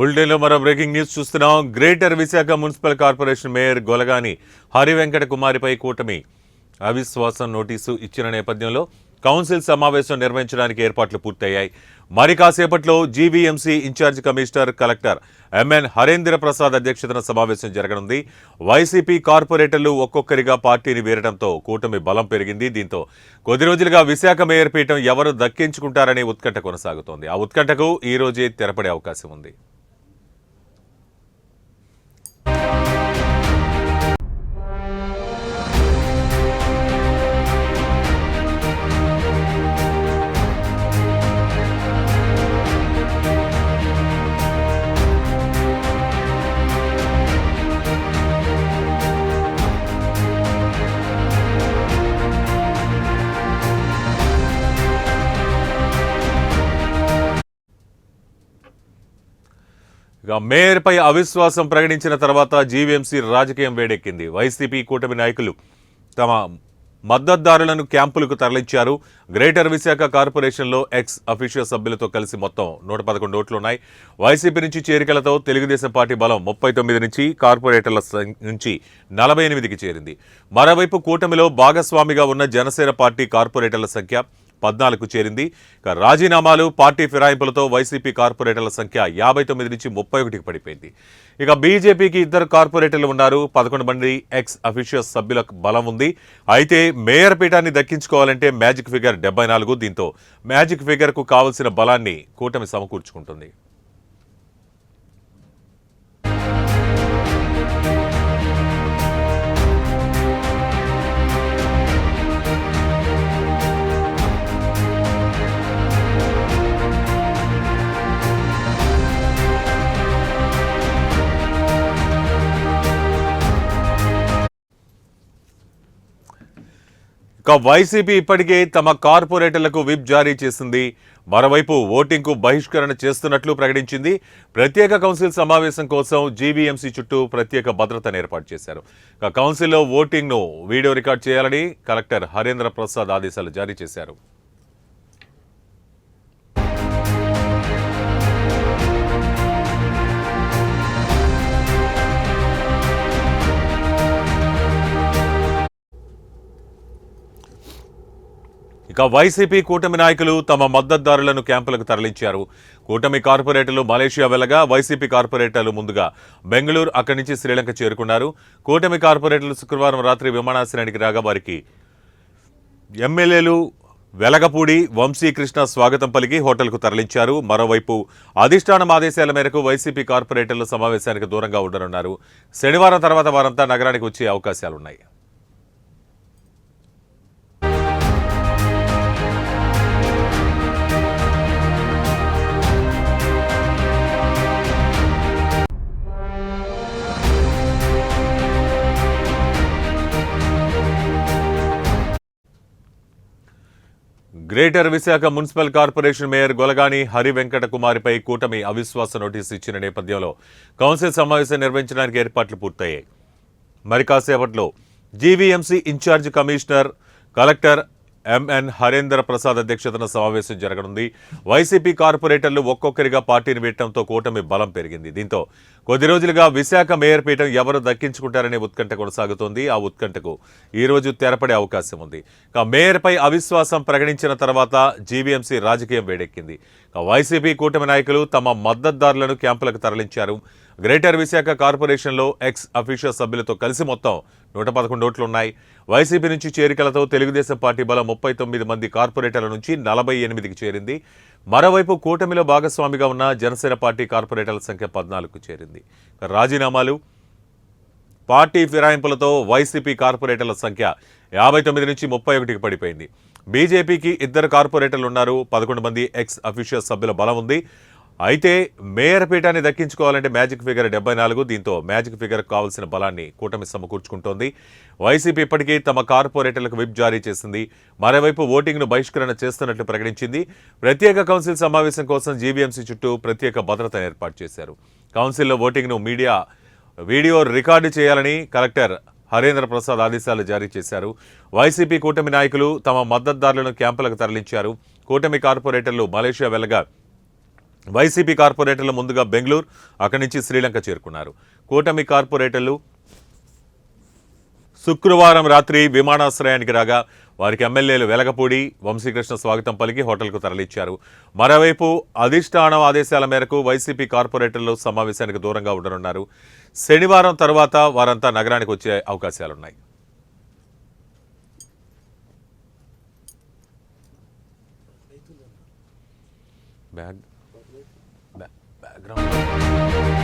బులెటిన్లో మరో breaking news చూస్తున్నాం. Greater Visakha municipal corporation mayor Golagani Harivenkata కుమారిపై కూటమి అవిశ్వాసం నోటీసు ఇచ్చిన నేపథ్యంలో కౌన్సిల్ సమావేశం నిర్వహించడానికి ఏర్పాట్లు పూర్తయ్యాయి. మరి కాసేపట్లో GVMC incharge commissioner collector M N Harendra Prasad అధ్యక్షతన సమావేశం జరగనుంది. వైసీపీ కార్పొరేటర్లు ఒక్కొక్కరిగా పార్టీని వీరడంతో కూటమి బలం పెరిగింది. దీంతో కొద్ది రోజులుగా విశాఖ మేయర్ పీఠం ఎవరు దక్కించుకుంటారనే ఉత్కంఠ కొనసాగుతోంది. ఆ ఉత్కంఠకు ఈ రోజే తెరపడే అవకాశం ఉంది. మేయర్పై అవిశ్వాసం ప్రకటించిన తర్వాత జీవీఎంసీ రాజకీయం వేడెక్కింది. వైసీపీ కూటమి నాయకులు తమ మద్దతుదారులను క్యాంపులకు తరలించారు. గ్రేటర్ విశాఖ కార్పొరేషన్లో ఎక్స్ అఫీషియల్ సభ్యులతో కలిసి మొత్తం 111 ఓట్లున్నాయి. వైసీపీ నుంచి చేరికలతో తెలుగుదేశం పార్టీ బలం 39 నుంచి, కార్పొరేటర్ల నుంచి 48కి చేరింది. మరోవైపు కూటమిలో భాగస్వామిగా ఉన్న జనసేన పార్టీ కార్పొరేటర్ల సంఖ్య 14కు చేరింది. రాజీనామాలు, పార్టీ ఫిరాయింపులతో వైసీపీ కార్పొరేటర్ల సంఖ్య 59 నుంచి 31కి పడిపోయింది. ఇక బీజేపీకి 2 కార్పొరేటర్లు ఉన్నారు. 11 మంది ఎక్స్ అఫీషియల్ సభ్యుల బలం ఉంది. అయితే మేయర్ పీఠాన్ని దక్కించుకోవాలంటే మ్యాజిక్ ఫిగర్ 74. దీంతో మ్యాజిక్ ఫిగర్కు కావలసిన బలాన్ని కూటమి సమకూర్చుకుంటుంది. వైసీపీ ఇప్పటికే తమ కార్పొరేటర్లకు విప్ జారీ చేసింది. మరోవైపు ఓటింగ్కు బహిష్కరణ చేస్తున్నట్లు ప్రకటించింది. ప్రత్యేక కౌన్సిల్ సమావేశం కోసం జీవీఎంసీ చుట్టూ ప్రత్యేక భద్రతను ఏర్పాటు చేశారు. కౌన్సిల్లో ఓటింగ్ను వీడియో రికార్డ్ చేయాలని కలెక్టర్ హరేంద్ర ప్రసాద్ ఆదేశాలు జారీ చేశారు. ఇక వైసీపీ కూటమి నాయకులు తమ మద్దతుదారులను క్యాంపులకు తరలించారు. కూటమి కార్పొరేటర్లు మలేషియా వెళ్లగా వైసీపీ కార్పొరేటర్లు ముందుగా బెంగళూరు, అక్కడి నుంచి శ్రీలంక చేరుకున్నారు. కూటమి కార్పొరేటర్లు శుక్రవారం రాత్రి విమానాశ్రయానికి రాగా వారికి ఎమ్మెల్యేలు వెలగపూడి, వంశీకృష్ణ స్వాగతం పలికి హోటల్కు తరలించారు. మరోవైపు అధిష్టానం ఆదేశాల మేరకు వైసీపీ కార్పొరేటర్లు సమావేశానికి దూరంగా ఉండనున్నారు. శనివారం తర్వాత వారంతా నగరానికి వచ్చే అవకాశాలున్నాయి. Greater Visakha municipal corporation mayor Golagani Harivenkata కుమారిపై కూటమి అవిశ్వాస నోటీసు ఇచ్చిన నేపథ్యంలో కౌన్సిల్ సమావేశం నిర్వహించడానికి ఏర్పాట్లు పూర్తయ్యాయి. మరి కాసేపట్లో GVMC incharge commissioner collector M N Harendra Prasad అధ్యక్షతన సమావేశం జరగనుంది. వైసీపీ కార్పొరేటర్లు ఒక్కొక్కరిగా పార్టీని వీడటంతో కూటమి బలం పెరిగింది. దీంతో కొద్ది రోజులుగా విశాఖ మేయర్ పీఠం ఎవరు దక్కించుకుంటారనే ఉత్కంఠ కొనసాగుతోంది. ఆ ఉత్కంఠకు ఈ రోజు తెరపడే అవకాశం ఉంది. మేయర్పై అవిశ్వాసం ప్రకటించిన తర్వాత జీవీఎంసీ రాజకీయం వేడెక్కింది. వైసీపీ కూటమి నాయకులు తమ మద్దతుదారులను క్యాంపులకు తరలించారు. గ్రేటర్ విశాఖ కార్పొరేషన్లో ఎక్స్ అఫీషియల్ సభ్యులతో కలిసి మొత్తం 111 ఓట్లున్నాయి. వైసీపీ నుంచి చేరికలతో తెలుగుదేశం పార్టీ బలం 39 మంది కార్పొరేటర్ల నుంచి 48కి చేరింది. మరోవైపు కూటమిలో భాగస్వామిగా ఉన్న జనసేన పార్టీ కార్పొరేటర్ల సంఖ్య 14కు చేరింది. రాజీనామాలు, పార్టీ ఫిరాయింపులతో వైసీపీ కార్పొరేటర్ల సంఖ్య 59 నుంచి 31కి పడిపోయింది. బీజేపీకి 2 కార్పొరేటర్లు ఉన్నారు. 11 మంది ఎక్స్ అఫీషియల్ సభ్యుల బలం ఉంది. అయితే మేయర్ పీఠాన్ని దక్కించుకోవాలంటే మ్యాజిక్ ఫిగర్ 74. దీంతో మ్యాజిక్ ఫిగర్ కావాల్సిన బలాన్ని కూటమి సమకూర్చుకుంటోంది. వైసీపీ ఇప్పటికీ తమ కార్పొరేటర్లకు విప్ జారీ చేసింది. మరోవైపు ఓటింగ్ను బహిష్కరణ చేస్తున్నట్లు ప్రకటించింది. ప్రత్యేక కౌన్సిల్ సమావేశం కోసం జీవీఎంసీ చుట్టూ ప్రత్యేక భద్రతను ఏర్పాటు చేశారు. కౌన్సిల్లో ఓటింగ్ను వీడియో రికార్డు చేయాలని కలెక్టర్ హరేంద్ర ప్రసాద్ ఆదేశాలు జారీ చేశారు. వైసీపీ కూటమి నాయకులు తమ మద్దతుదారులను క్యాంపులకు తరలించారు. కూటమి కార్పొరేటర్లు మలేషియా వెళ్లగా వైసీపీ కార్పొరేటర్లు ముందుగా బెంగళూరు, అక్కడి నుంచి శ్రీలంక చేరుకున్నారు. కూటమి కార్పొరేటర్లు శుక్రవారం రాత్రి విమానాశ్రయానికి రాగా వారికి ఎమ్మెల్యేలు వెలగపూడి, వంశీకృష్ణ స్వాగతం పలికి హోటల్కు తరలించారు. మరోవైపు అధిష్టానం ఆదేశాల మేరకు వైసీపీ కార్పొరేటర్లు సమావేశానికి దూరంగా ఉండనున్నారు. శనివారం తర్వాత వారంతా నగరానికి వచ్చే అవకాశాలున్నాయి. బ్యాక్గ్రౌండ్